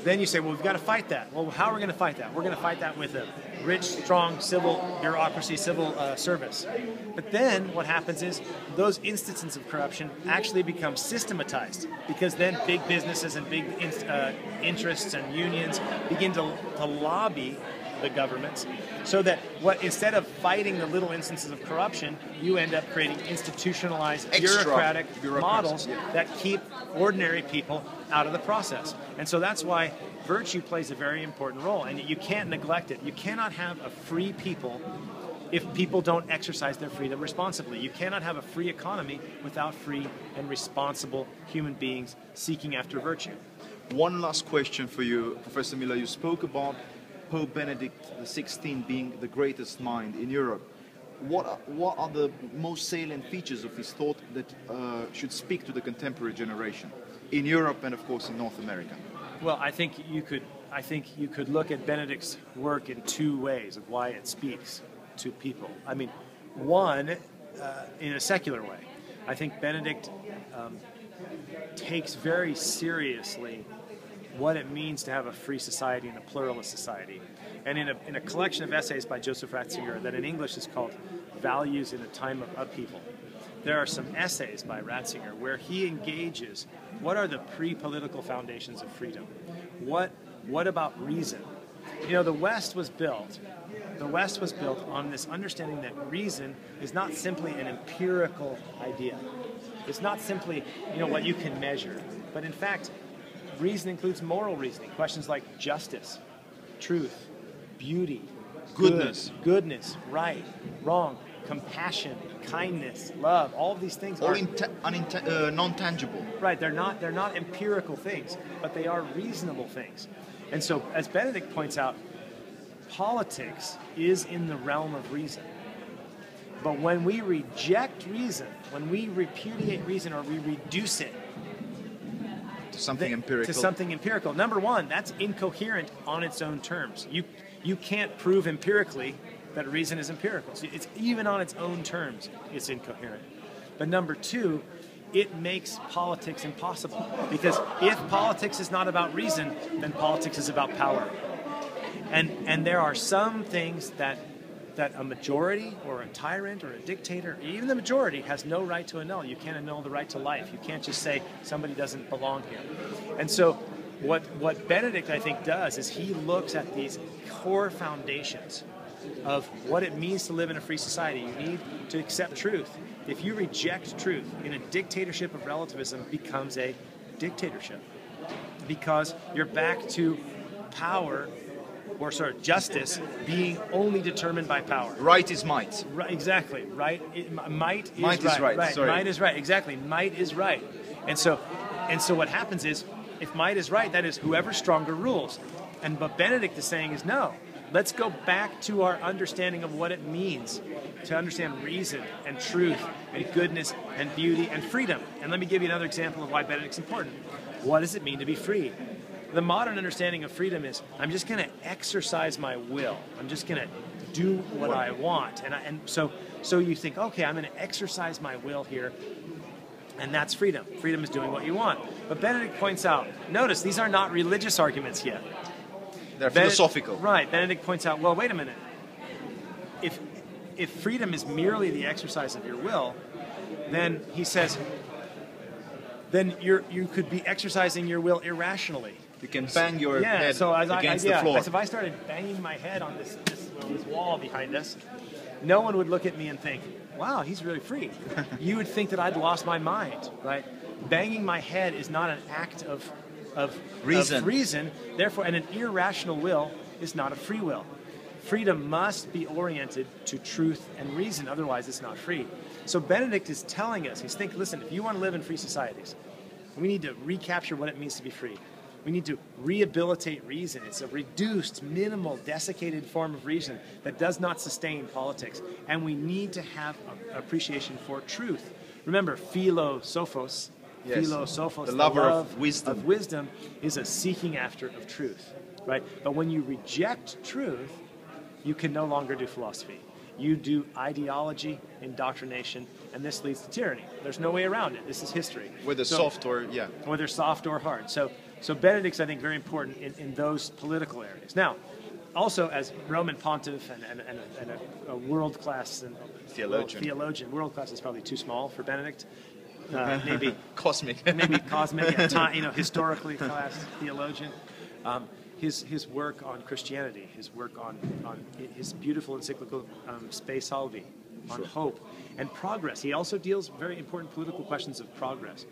then you say, well, we've got to fight that. Well, how are we going to fight that? We're going to fight that with a rich, strong civil bureaucracy, civil service. But then what happens is those instances of corruption actually become systematized, because then big businesses and big interests and unions begin to lobby the governments, so that instead of fighting the little instances of corruption, you end up creating institutionalized bureaucratic models that keep ordinary people out of the process. And so that's why virtue plays a very important role, and you can't neglect it. You cannot have a free people if people don't exercise their freedom responsibly. You cannot have a free economy without free and responsible human beings seeking after virtue. One last question for you, Professor Miller. You spoke about Pope Benedict XVI being the greatest mind in Europe. What are the most salient features of his thought that should speak to the contemporary generation in Europe and, of course, in North America? Well, I think you could look at Benedict's work in two ways of why it speaks to people. I mean, one, in a secular way. I think Benedict takes very seriously what it means to have a free society and a pluralist society. And in a collection of essays by Joseph Ratzinger that in English is called Values in a Time of Upheaval, there are some essays by Ratzinger where he engages what are the pre-political foundations of freedom. What about reason? You know, the West was built on this understanding that reason is not simply an empirical idea. It's not simply, what you can measure, but in fact, reason includes moral reasoning. Questions like justice, truth, beauty, goodness, right, wrong, compassion, kindness, love. All of these things are non-tangible. Right. They're not empirical things, but they are reasonable things. And so, as Benedict points out, politics is in the realm of reason. But when we reject reason, when we repudiate reason, or we reduce it to something empirical. Number one, that's incoherent on its own terms. You can't prove empirically that reason is empirical. So it's even on its own terms, it's incoherent. But number two, it makes politics impossible. Because if politics is not about reason, then politics is about power. And there are some things that a majority or a tyrant or a dictator, even the majority, has no right to annul. You can't annul the right to life. You can't just say somebody doesn't belong here. And so what Benedict, I think, does is he looks at these core foundations of what it means to live in a free society. You need to accept truth. If you reject truth, in a dictatorship of relativism becomes a dictatorship, because you're back to power, or justice being only determined by power. Right is might. Right, exactly. Right. Might is right. Right. Sorry. Might is right. Exactly. Might is right. And so what happens is, if might is right, that is whoever's stronger rules. And what Benedict is saying is, no, let's go back to our understanding of what it means to understand reason and truth and goodness and beauty and freedom. And let me give you another example of why Benedict's important. What does it mean to be free? The modern understanding of freedom is, I'm just going to exercise my will. I'm just going to do what I want. And so you think, okay, I'm going to exercise my will here, and that's freedom. Freedom is doing what you want. But Benedict points out, notice, these are not religious arguments yet. They're philosophical. Right. Benedict points out, well, wait a minute. If freedom is merely the exercise of your will, then he says, then you could be exercising your will irrationally. You can bang your head against the floor. As if I started banging my head on this wall behind us, no one would look at me and think, wow, he's really free. You would think that I'd lost my mind, right? Banging my head is not an act of reason. Therefore, and an irrational will is not a free will. Freedom must be oriented to truth and reason, otherwise it's not free. So Benedict is telling us, he's thinking, listen, if you want to live in free societies, we need to recapture what it means to be free. We need to rehabilitate reason. It's a reduced, minimal, desiccated form of reason that does not sustain politics. And we need to have an appreciation for truth. Remember, philosophos, the lover of wisdom, is a seeking after of truth, right? But when you reject truth, you can no longer do philosophy. You do ideology, indoctrination, and this leads to tyranny. There's no way around it. This is history. Whether soft or Whether soft or hard. So So Benedict's, I think, very important in those political areas. Now, also as Roman pontiff and a world-class Theologian. World-class is probably too small for Benedict. Maybe Cosmic. maybe cosmic, historically class theologian. His work on Christianity, his work on his beautiful encyclical Spe Salvi, on hope and progress. He also deals very important political questions of progress.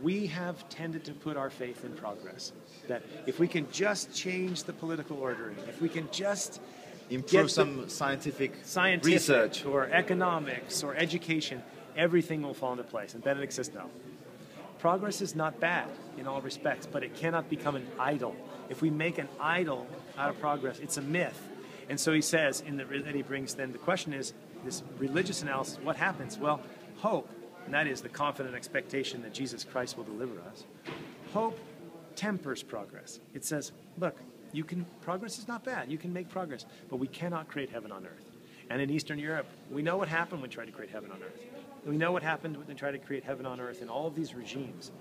We have tended to put our faith in progress. That if we can just change the political ordering, if we can just improve some scientific research or economics or education, everything will fall into place. And Benedict says no. Progress is not bad in all respects, but it cannot become an idol. If we make an idol out of progress, it's a myth. And so he says, that he brings then, the question is, this religious analysis, what happens? Well, hope, and that is the confident expectation that Jesus Christ will deliver us. Hope tempers progress. It says, look, progress is not bad. You can make progress, but we cannot create heaven on earth. And in Eastern Europe, we know what happened when we tried to create heaven on earth. We know what happened when they tried to create heaven on earth in all of these regimes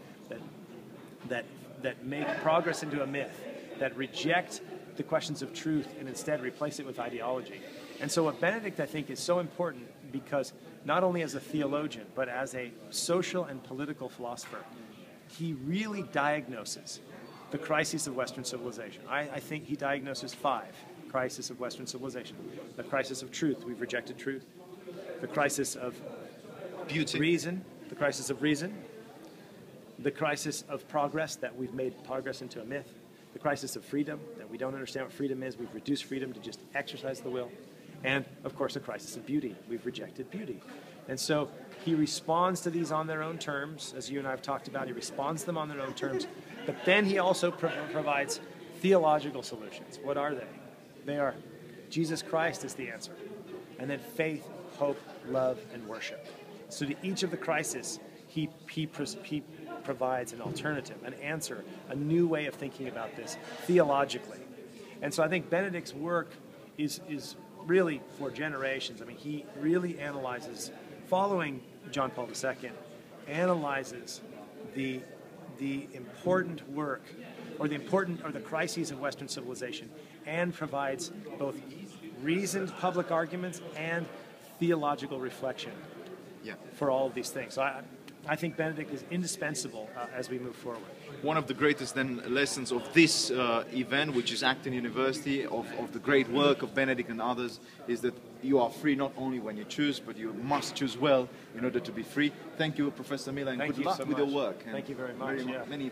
that make progress into a myth, that reject the questions of truth and instead replace it with ideology. And so what Benedict, I think, is so important because not only as a theologian, but as a social and political philosopher, he really diagnoses the crises of Western civilization. I think he diagnoses 5 crises of Western civilization. The crisis of truth, we've rejected truth. The crisis of reason, the crisis of reason. The crisis of progress, that we've made progress into a myth. The crisis of freedom, that we don't understand what freedom is. We've reduced freedom to just exercise the will. And, of course, the crisis of beauty. We've rejected beauty. And so he responds to these on their own terms, as you and I have talked about. He responds to them on their own terms. But then he also provides theological solutions. What are they? They are Jesus Christ is the answer. And then faith, hope, love, and worship. So to each of the crises, he provides an alternative, an answer, a new way of thinking about this theologically. And so I think Benedict's work is really for generations. I mean, he really analyzes, following John Paul II, analyzes the important work or the crises of Western civilization, and provides both reasoned public arguments and theological reflection for all of these things. So I think Benedict is indispensable as we move forward. One of the greatest lessons of this event, which is Acton University, of the great work of Benedict and others, is that you are free not only when you choose, but you must choose well in order to be free. Thank you, Professor Miller, and good luck with your work. Thank you very much. Many